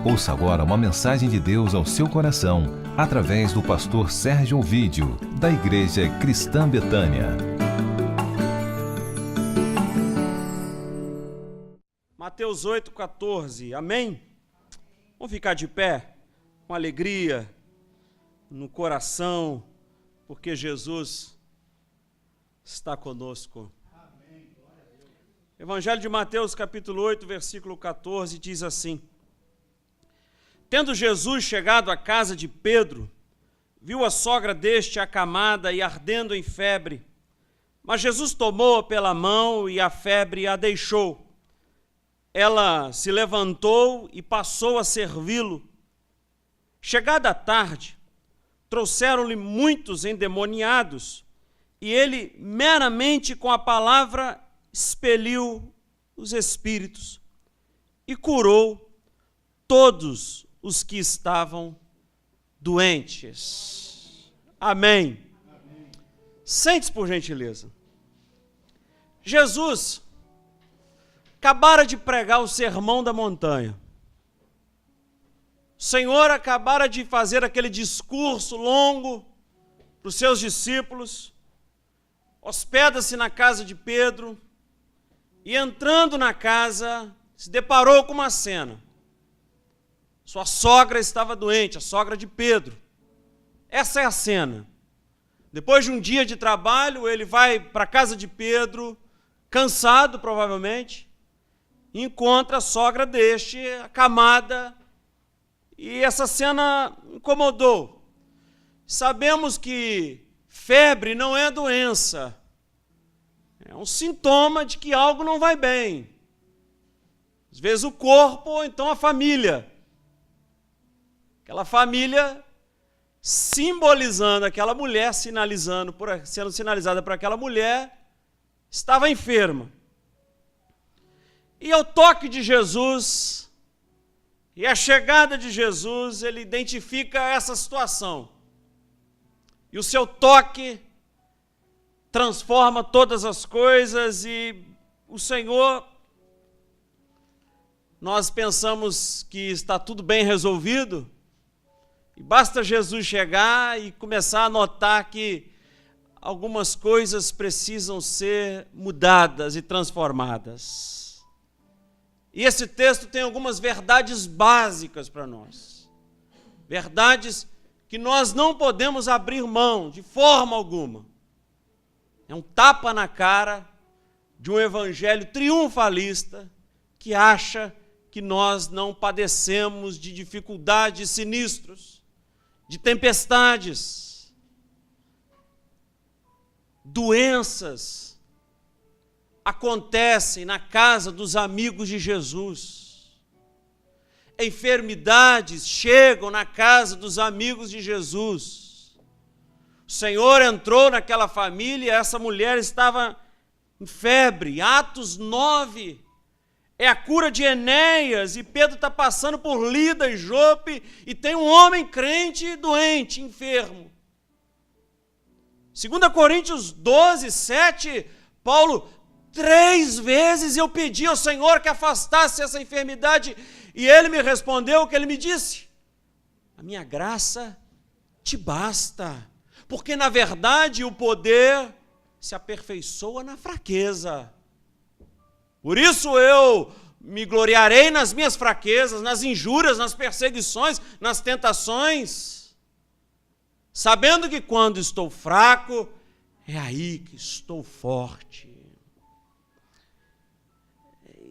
Ouça agora uma mensagem de Deus ao seu coração, através do pastor Sérgio Ovídio, da Igreja Cristã Betânia. Mateus 8,14, amém? Vamos ficar de pé, com alegria, no coração, porque Jesus está conosco. Amém. Evangelho de Mateus, capítulo 8, versículo 14, diz assim: Tendo Jesus chegado à casa de Pedro, viu a sogra deste acamada e ardendo em febre. Mas Jesus tomou-a pela mão e a febre a deixou. Ela se levantou e passou a servi-lo. Chegada a tarde, trouxeram-lhe muitos endemoniados, e ele meramente com a palavra expeliu os espíritos e curou todos os que estavam doentes. Amém. Amém. Sente-se, por gentileza. Jesus acabara de pregar o Sermão da Montanha. O Senhor acabara de fazer aquele discurso longo para os seus discípulos, hospeda-se na casa de Pedro e, entrando na casa, se deparou com uma cena. Sua sogra estava doente, a sogra de Pedro. Essa é a cena. Depois de um dia de trabalho, ele vai para a casa de Pedro, cansado provavelmente, e encontra a sogra deste acamada, e essa cena incomodou. Sabemos que febre não é doença, é um sintoma de que algo não vai bem. Às vezes o corpo ou então a família. Aquela família simbolizando aquela mulher, sendo sinalizada por aquela mulher, estava enferma. E ao toque de Jesus, e a chegada de Jesus, ele identifica essa situação. E o seu toque transforma todas as coisas, e o Senhor, nós pensamos que está tudo bem resolvido, e basta Jesus chegar e começar a notar que algumas coisas precisam ser mudadas e transformadas. E esse texto tem algumas verdades básicas para nós. Verdades que nós não podemos abrir mão de forma alguma. É um tapa na cara de um evangelho triunfalista que acha que nós não padecemos de dificuldades sinistros, de tempestades, doenças acontecem na casa dos amigos de Jesus. Enfermidades chegam na casa dos amigos de Jesus. O Senhor entrou naquela família, essa mulher estava em febre. Atos 9 é a cura de Enéas, e Pedro está passando por Lida e Jope, e tem um homem crente doente, enfermo. 2 Coríntios 12, 7, Paulo: 3 vezes eu pedi ao Senhor que afastasse essa enfermidade, e ele me respondeu o que ele me disse: a minha graça te basta, porque na verdade o poder se aperfeiçoa na fraqueza. Por isso eu me gloriarei nas minhas fraquezas, nas injúrias, nas perseguições, nas tentações, sabendo que quando estou fraco, é aí que estou forte.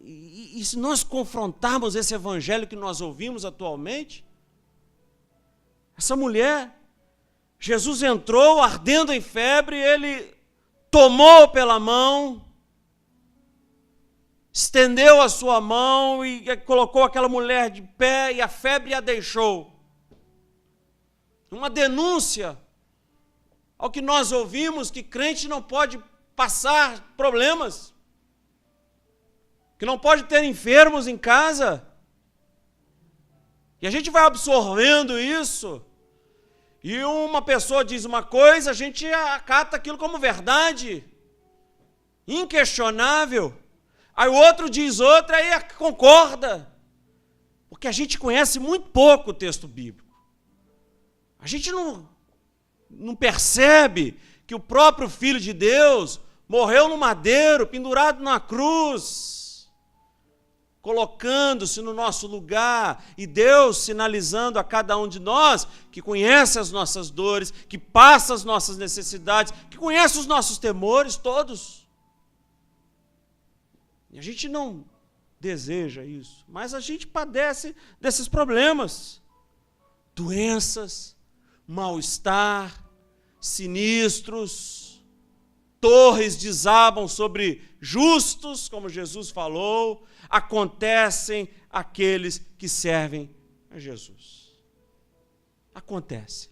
E se nós confrontarmos esse evangelho que nós ouvimos atualmente, essa mulher, Jesus entrou ardendo em febre, ele tomou pela mão, estendeu a sua mão e colocou aquela mulher de pé, e a febre a deixou. Uma denúncia ao que nós ouvimos, que crente não pode passar problemas, que não pode ter enfermos em casa. E a gente vai absorvendo isso, e uma pessoa diz uma coisa, a gente acata aquilo como verdade, inquestionável. Aí o outro diz outra, aí concorda. Porque a gente conhece muito pouco o texto bíblico. A gente não percebe que o próprio Filho de Deus morreu no madeiro, pendurado na cruz, colocando-se no nosso lugar, e Deus sinalizando a cada um de nós que conhece as nossas dores, que passa as nossas necessidades, que conhece os nossos temores todos. E a gente não deseja isso, mas a gente padece desses problemas. Doenças, mal-estar, sinistros, torres desabam sobre justos, como Jesus falou, acontecem àqueles que servem a Jesus. Acontece.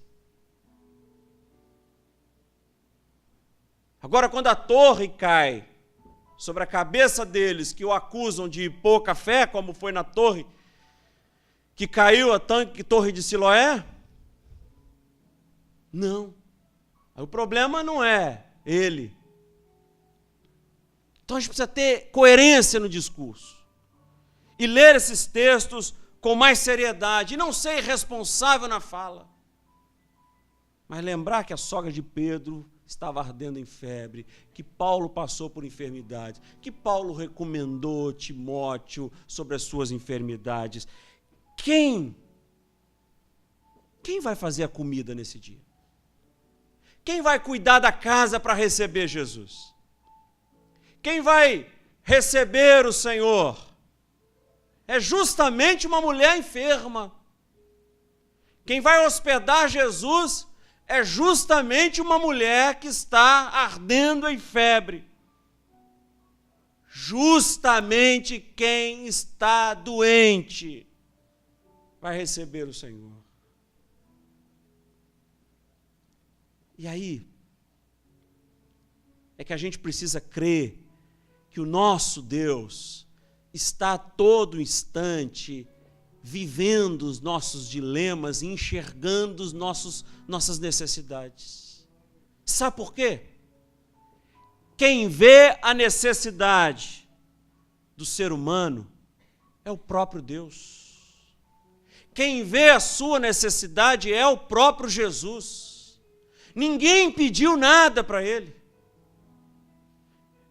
Agora, quando a torre cai sobre a cabeça deles que o acusam de pouca fé, como foi na torre que caiu a torre de Siloé, não. O problema não é ele. Então a gente precisa ter coerência no discurso e ler esses textos com mais seriedade, e não ser irresponsável na fala, mas lembrar que a sogra de Pedro estava ardendo em febre, que Paulo passou por enfermidades, que Paulo recomendou Timóteo sobre as suas enfermidades. Quem vai fazer a comida nesse dia? Quem vai cuidar da casa para receber Jesus? Quem vai receber o Senhor? É justamente uma mulher enferma. Quem vai hospedar Jesus é justamente uma mulher que está ardendo em febre. Justamente quem está doente vai receber o Senhor. E aí, é que a gente precisa crer que o nosso Deus está a todo instante vivendo os nossos dilemas e enxergando nossas necessidades. Sabe por quê? Quem vê a necessidade do ser humano é o próprio Deus. Quem vê a sua necessidade é o próprio Jesus. Ninguém pediu nada para ele.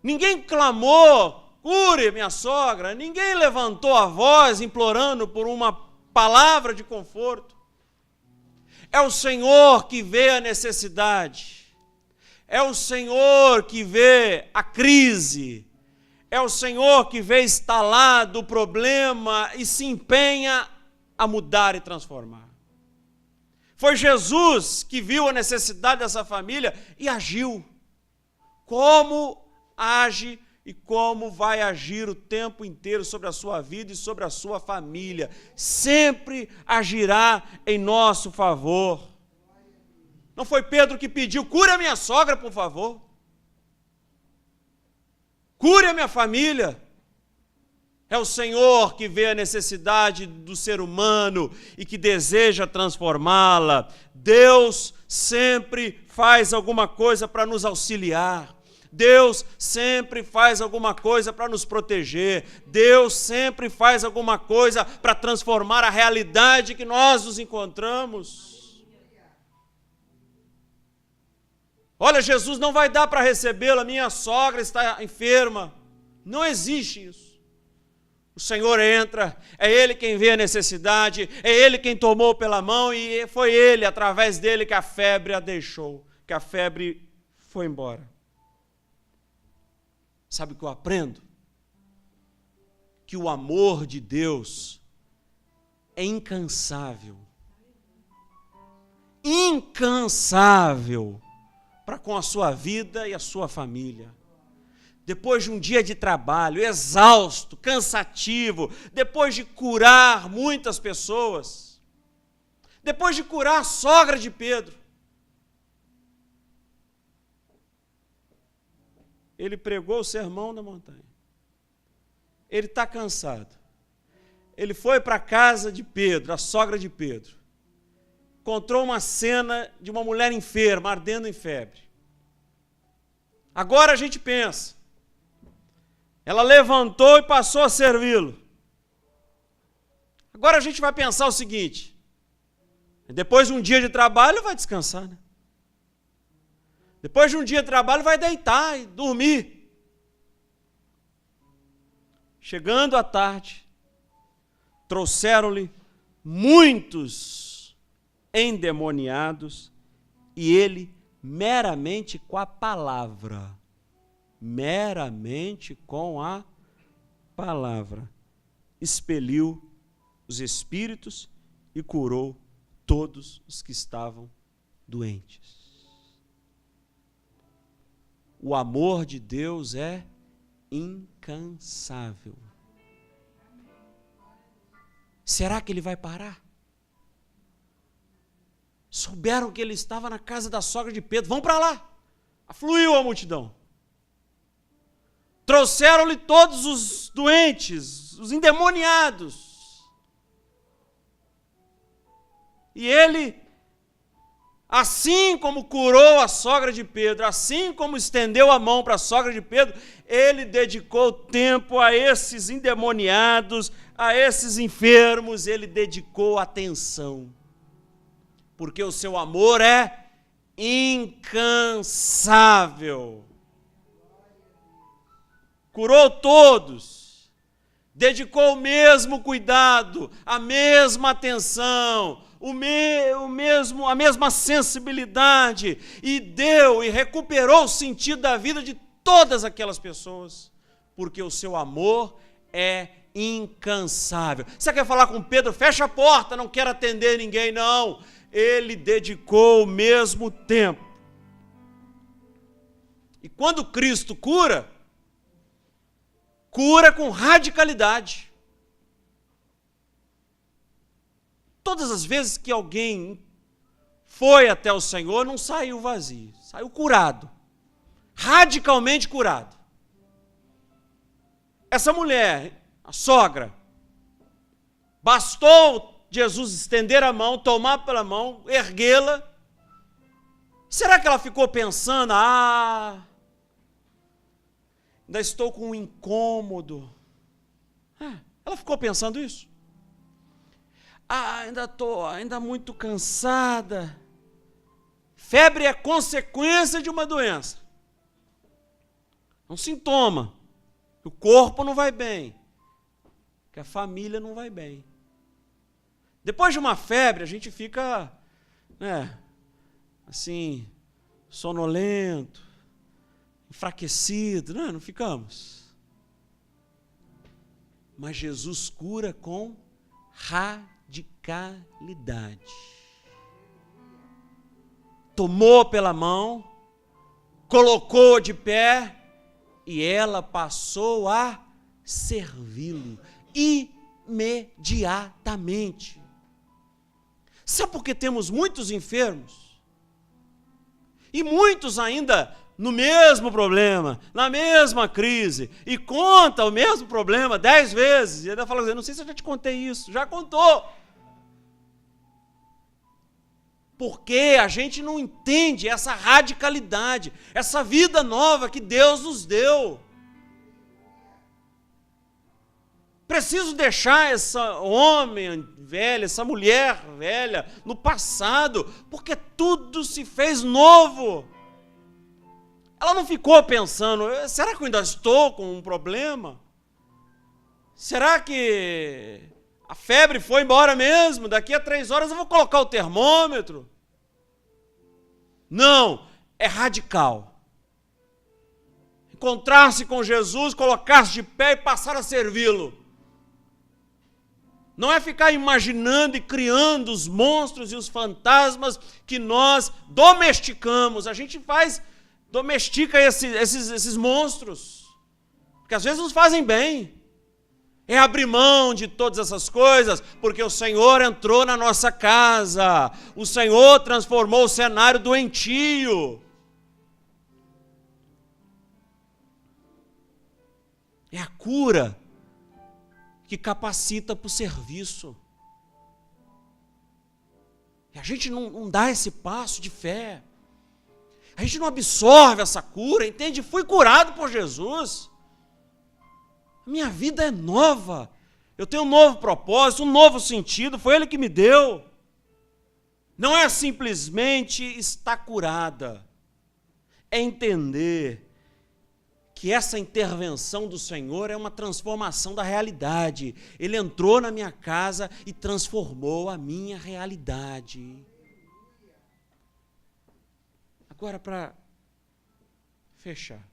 Ninguém clamou, cure minha sogra. Ninguém levantou a voz implorando por uma palavra de conforto. É o Senhor que vê a necessidade. É o Senhor que vê a crise. É o Senhor que vê instalado o problema e se empenha a mudar e transformar. Foi Jesus que viu a necessidade dessa família e agiu. Como age e como vai agir o tempo inteiro sobre a sua vida e sobre a sua família. Sempre agirá em nosso favor. Não foi Pedro que pediu, cure a minha sogra, por favor. Cure a minha família. É o Senhor que vê a necessidade do ser humano e que deseja transformá-la. Deus sempre faz alguma coisa para nos auxiliar. Deus sempre faz alguma coisa para nos proteger. Deus sempre faz alguma coisa para transformar a realidade que nós nos encontramos. Olha, Jesus não vai dar para recebê-la, minha sogra está enferma. Não existe isso. O Senhor entra, é Ele quem vê a necessidade, é Ele quem tomou pela mão e foi Ele, através dele, que a febre a deixou, que a febre foi embora. Sabe o que eu aprendo? Que o amor de Deus é incansável. Incansável para com a sua vida e a sua família. Depois de um dia de trabalho exausto, cansativo, depois de curar muitas pessoas, depois de curar a sogra de Pedro, ele pregou o sermão da montanha. Ele está cansado. Ele foi para a casa de Pedro, a sogra de Pedro. Encontrou uma cena de uma mulher enferma, ardendo em febre. Agora a gente pensa, ela levantou e passou a servi-lo. Agora a gente vai pensar o seguinte: depois de um dia de trabalho, vai descansar, né? Depois de um dia de trabalho, vai deitar e dormir. Chegando à tarde, trouxeram-lhe muitos endemoniados e ele, meramente com a palavra, expeliu os espíritos e curou todos os que estavam doentes. O amor de Deus é incansável. Será que ele vai parar? Souberam que ele estava na casa da sogra de Pedro. Vão para lá. Afluiu a multidão. Trouxeram-lhe todos os doentes, os endemoniados. E ele, assim como curou a sogra de Pedro, assim como estendeu a mão para a sogra de Pedro, ele dedicou tempo a esses endemoniados, a esses enfermos, ele dedicou atenção. Porque o seu amor é incansável. Curou todos, dedicou o mesmo cuidado, a mesma atenção, a mesma sensibilidade, e deu e recuperou o sentido da vida de todas aquelas pessoas, porque o seu amor é incansável. Você quer falar com Pedro? Fecha a porta, não quero atender ninguém, não. Ele dedicou o mesmo tempo. E quando Cristo cura com radicalidade. Todas as vezes que alguém foi até o Senhor, não saiu vazio, saiu curado, radicalmente curado. Essa mulher, a sogra, bastou Jesus estender a mão, tomar pela mão, erguê-la. Será que ela ficou pensando, ainda estou com um incômodo? Ela ficou pensando isso? Ainda muito cansada. Febre é consequência de uma doença. É um sintoma. O corpo não vai bem. Que a família não vai bem. Depois de uma febre, a gente fica, assim, sonolento, enfraquecido, não ficamos? Mas Jesus cura com radicalidade. Tomou pela mão, colocou de pé e ela passou a servi-lo imediatamente. Sabe por que temos muitos enfermos? E muitos ainda no mesmo problema, na mesma crise, e conta o mesmo problema 10 vezes, e ainda fala assim, não sei se eu já te contei isso, já contou. Porque a gente não entende essa radicalidade, essa vida nova que Deus nos deu. Preciso deixar esse homem velho, essa mulher velha no passado, porque tudo se fez novo. Ela não ficou pensando, será que eu ainda estou com um problema? Será que a febre foi embora mesmo? Daqui a 3 horas eu vou colocar o termômetro? Não, é radical. Encontrar-se com Jesus, colocar-se de pé e passar a servi-lo. Não é ficar imaginando e criando os monstros e os fantasmas que nós domesticamos. A gente domestica esses monstros, porque às vezes nos fazem bem. É abrir mão de todas essas coisas, porque o Senhor entrou na nossa casa, o Senhor transformou o cenário doentio. É a cura que capacita para o serviço. E a gente não dá esse passo de fé. A gente não absorve essa cura, entende? Fui curado por Jesus. Minha vida é nova. Eu tenho um novo propósito, um novo sentido, foi Ele que me deu. Não é simplesmente estar curada, é entender que essa intervenção do Senhor é uma transformação da realidade. Ele entrou na minha casa e transformou a minha realidade. Agora, para fechar,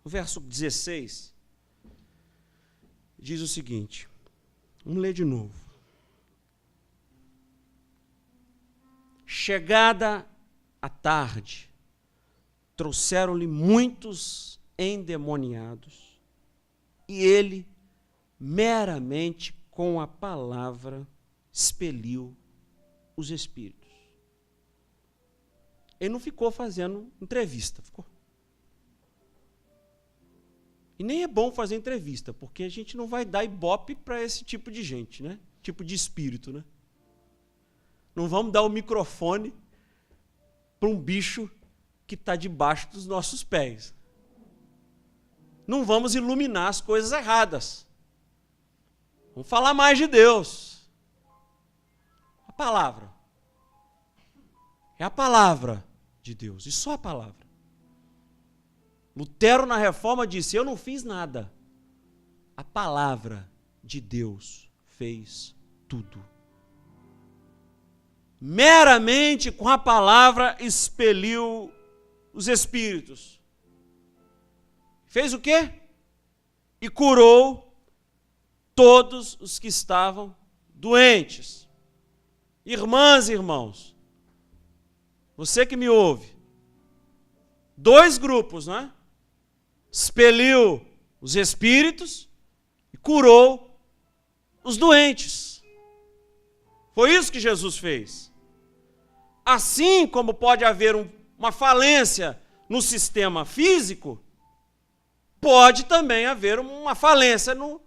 o verso 16 diz o seguinte, vamos ler de novo. Chegada a tarde, trouxeram-lhe muitos endemoniados, e ele, meramente com a palavra, expeliu os espíritos. Ele não ficou fazendo entrevista, ficou. E nem é bom fazer entrevista, porque a gente não vai dar ibope para esse tipo de gente, né? Tipo de espírito, né? Não vamos dar o microfone para um bicho que está debaixo dos nossos pés. Não vamos iluminar as coisas erradas. Vamos falar mais de Deus. A palavra. É a palavra de Deus, e só a palavra. Lutero, na Reforma, disse, eu não fiz nada. A palavra de Deus fez tudo. Meramente com a palavra expeliu os espíritos. Fez o quê? E curou todos os que estavam doentes. Irmãs e irmãos, você que me ouve, 2 grupos, não é? Expeliu os espíritos e curou os doentes. Foi isso que Jesus fez. Assim como pode haver uma falência no sistema físico, pode também haver uma falência no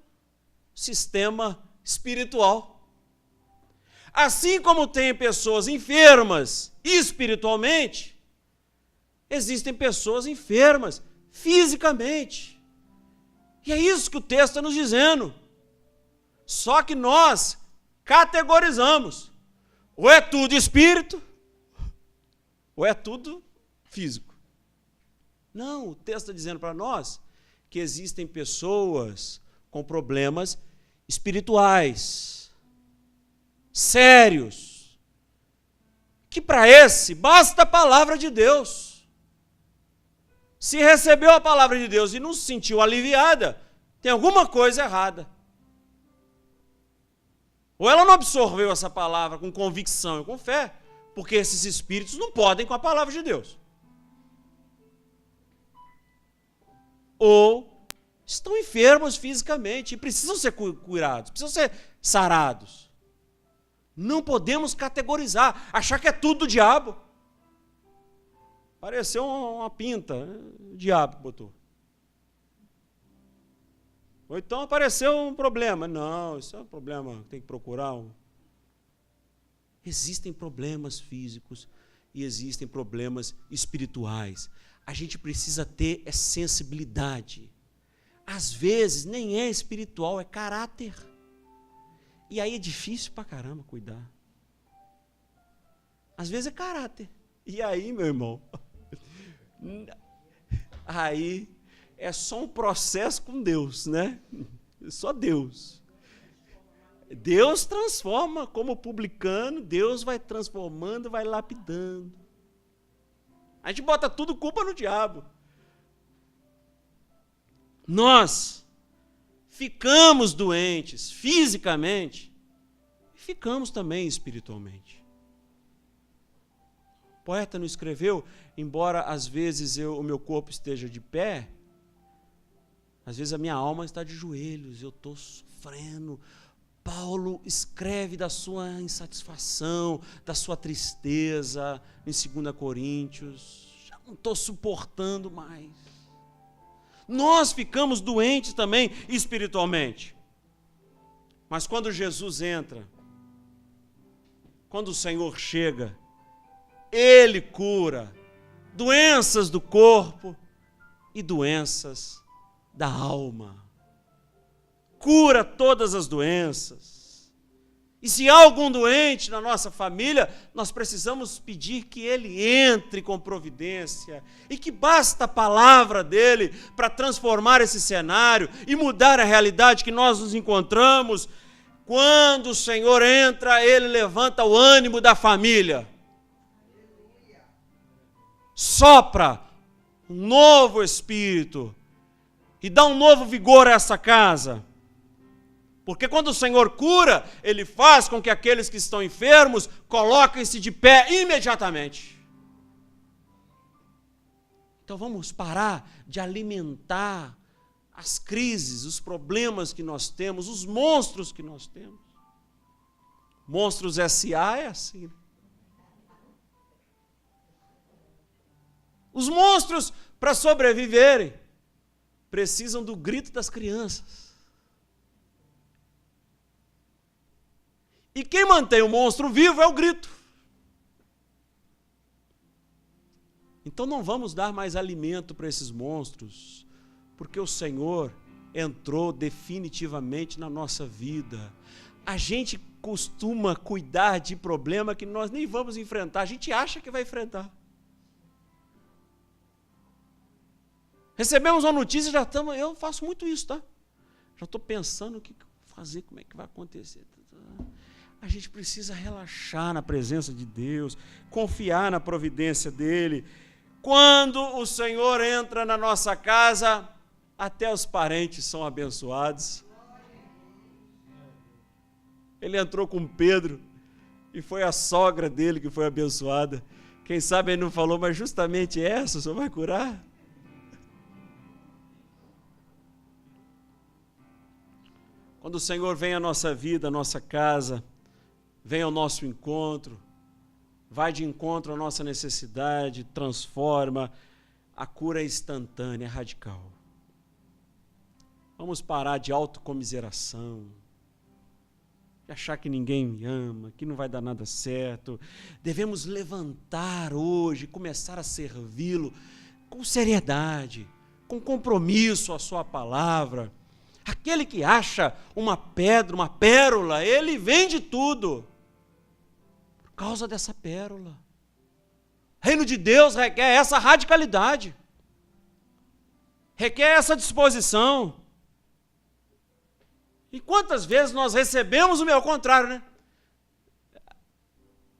sistema espiritual. Assim como tem pessoas enfermas espiritualmente, existem pessoas enfermas fisicamente. E é isso que o texto está nos dizendo. Só que nós categorizamos. Ou é tudo espírito, ou é tudo físico. Não, o texto está dizendo para nós que existem pessoas com problemas espirituais, sérios, que para esse basta a palavra de Deus. Se recebeu a palavra de Deus e não se sentiu aliviada, tem alguma coisa errada. Ou ela não absorveu essa palavra com convicção e com fé, porque esses espíritos não podem com a palavra de Deus. Ou estão enfermos fisicamente e precisam ser curados, precisam ser sarados. Não podemos categorizar, achar que é tudo do diabo. Pareceu uma pinta, o diabo botou. Ou então apareceu um problema. Não, isso é um problema, tem que procurar. Existem problemas físicos e existem problemas espirituais. A gente precisa ter sensibilidade. Às vezes nem é espiritual, é caráter. E aí é difícil pra caramba cuidar. Às vezes é caráter. E aí, meu irmão, aí é só um processo com Deus, né? Só Deus. Deus transforma como publicano, Deus vai transformando, vai lapidando. A gente bota tudo culpa no diabo. Nós ficamos doentes fisicamente e ficamos também espiritualmente. O poeta não escreveu, embora às vezes o meu corpo esteja de pé, às vezes a minha alma está de joelhos, eu estou sofrendo. Paulo escreve da sua insatisfação, da sua tristeza, em 2 Coríntios. Já não estou suportando mais. Nós ficamos doentes também espiritualmente. Mas quando Jesus entra, quando o Senhor chega, Ele cura doenças do corpo e doenças da alma. cura todas as doenças. E se há algum doente na nossa família, nós precisamos pedir que ele entre com providência e que basta a palavra dele para transformar esse cenário e mudar a realidade que nós nos encontramos. Quando o Senhor entra, ele levanta o ânimo da família. Sopra um novo espírito e dá um novo vigor a essa casa. Porque quando o Senhor cura, Ele faz com que aqueles que estão enfermos coloquem-se de pé imediatamente. Então vamos parar de alimentar as crises, os problemas que nós temos, os monstros que nós temos. Monstros S.A. é assim. Os monstros, para sobreviverem, precisam do grito das crianças. E quem mantém o monstro vivo é o grito. Então não vamos dar mais alimento para esses monstros, porque o Senhor entrou definitivamente na nossa vida. A gente costuma cuidar de problema que nós nem vamos enfrentar, a gente acha que vai enfrentar. Recebemos uma notícia, já estamos, eu faço muito isso, tá? Já estou pensando o que fazer, como é que vai acontecer. A gente precisa relaxar na presença de Deus, confiar na providência dEle. Quando o Senhor entra na nossa casa, até os parentes são abençoados. Ele entrou com Pedro e foi a sogra dele que foi abençoada. Quem sabe ele não falou, mas justamente essa o Senhor vai curar? Quando o Senhor vem à nossa vida, à nossa casa, vem ao nosso encontro, vai de encontro à nossa necessidade, transforma, a cura é instantânea, é radical. Vamos parar de autocomiseração, de achar que ninguém me ama, que não vai dar nada certo. Devemos levantar hoje, começar a servi-lo com seriedade, com compromisso à sua palavra. Aquele que acha uma pedra, uma pérola, ele vende tudo por causa dessa pérola. O reino de Deus requer essa radicalidade, requer essa disposição. E quantas vezes nós recebemos o meu contrário, né?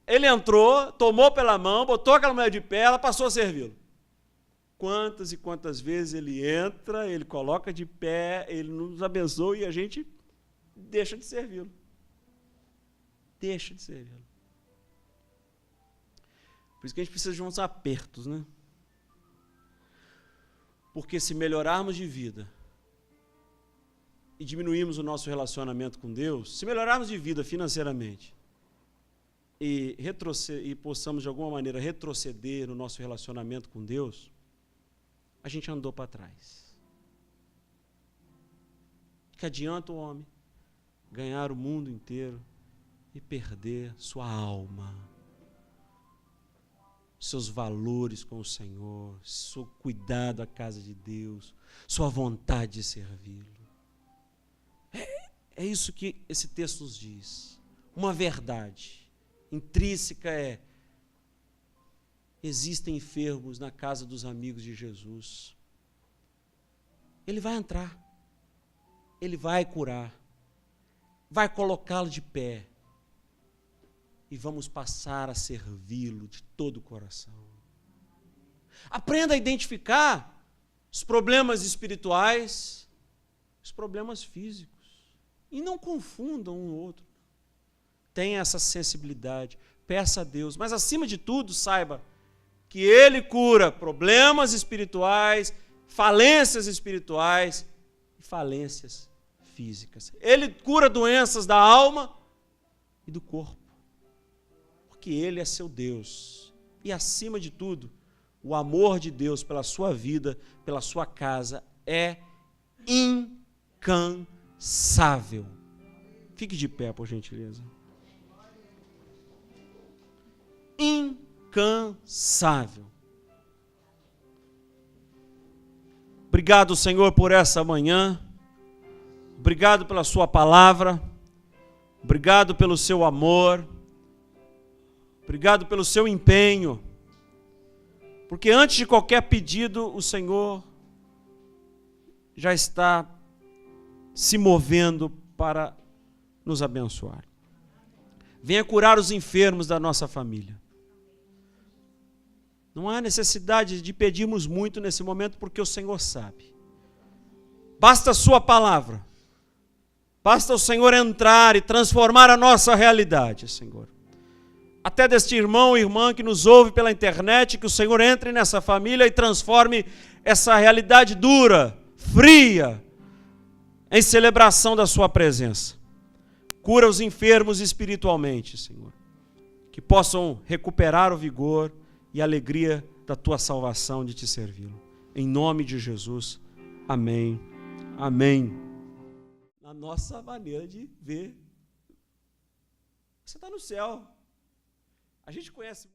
Ele entrou, tomou pela mão, botou aquela mulher de pé, ela passou a servi-lo. Quantas e quantas vezes ele entra, ele coloca de pé, ele nos abençoa e a gente deixa de servi-lo. Deixa de servi-lo. Por isso que a gente precisa de uns apertos, né? Porque se melhorarmos de vida e diminuirmos o nosso relacionamento com Deus, se melhorarmos de vida financeiramente e possamos de alguma maneira retroceder no nosso relacionamento com Deus, a gente andou para trás. Que adianta o homem ganhar o mundo inteiro e perder sua alma, seus valores com o Senhor, seu cuidado à casa de Deus, sua vontade de servi-lo. É isso que esse texto nos diz. Uma verdade intrínseca é: existem enfermos na casa dos amigos de Jesus. Ele vai entrar, ele vai curar, vai colocá-lo de pé e vamos passar a servi-lo de todo o coração. Aprenda a identificar os problemas espirituais, os problemas físicos e não confundam um ou outro. Tenha essa sensibilidade, peça a Deus, mas acima de tudo saiba que Ele cura problemas espirituais, falências espirituais e falências físicas. Ele cura doenças da alma e do corpo, porque Ele é seu Deus. E acima de tudo, o amor de Deus pela sua vida, pela sua casa, é incansável. Fique de pé, por gentileza. Incansável. Obrigado, Senhor, por essa manhã. Obrigado pela sua palavra. Obrigado pelo seu amor. Obrigado pelo seu empenho. Porque antes de qualquer pedido, o Senhor já está se movendo para nos abençoar. Venha curar os enfermos da nossa família. Não há necessidade de pedirmos muito nesse momento, porque o Senhor sabe. Basta a sua palavra. Basta o Senhor entrar e transformar a nossa realidade, Senhor. Até deste irmão e irmã que nos ouve pela internet, que o Senhor entre nessa família e transforme essa realidade dura, fria, em celebração da sua presença. Cura os enfermos espiritualmente, Senhor, que possam recuperar o vigor e a alegria da tua salvação, de te servi-lo. Em nome de Jesus, amém, amém. Na nossa maneira de ver, você está no céu. A gente conhece...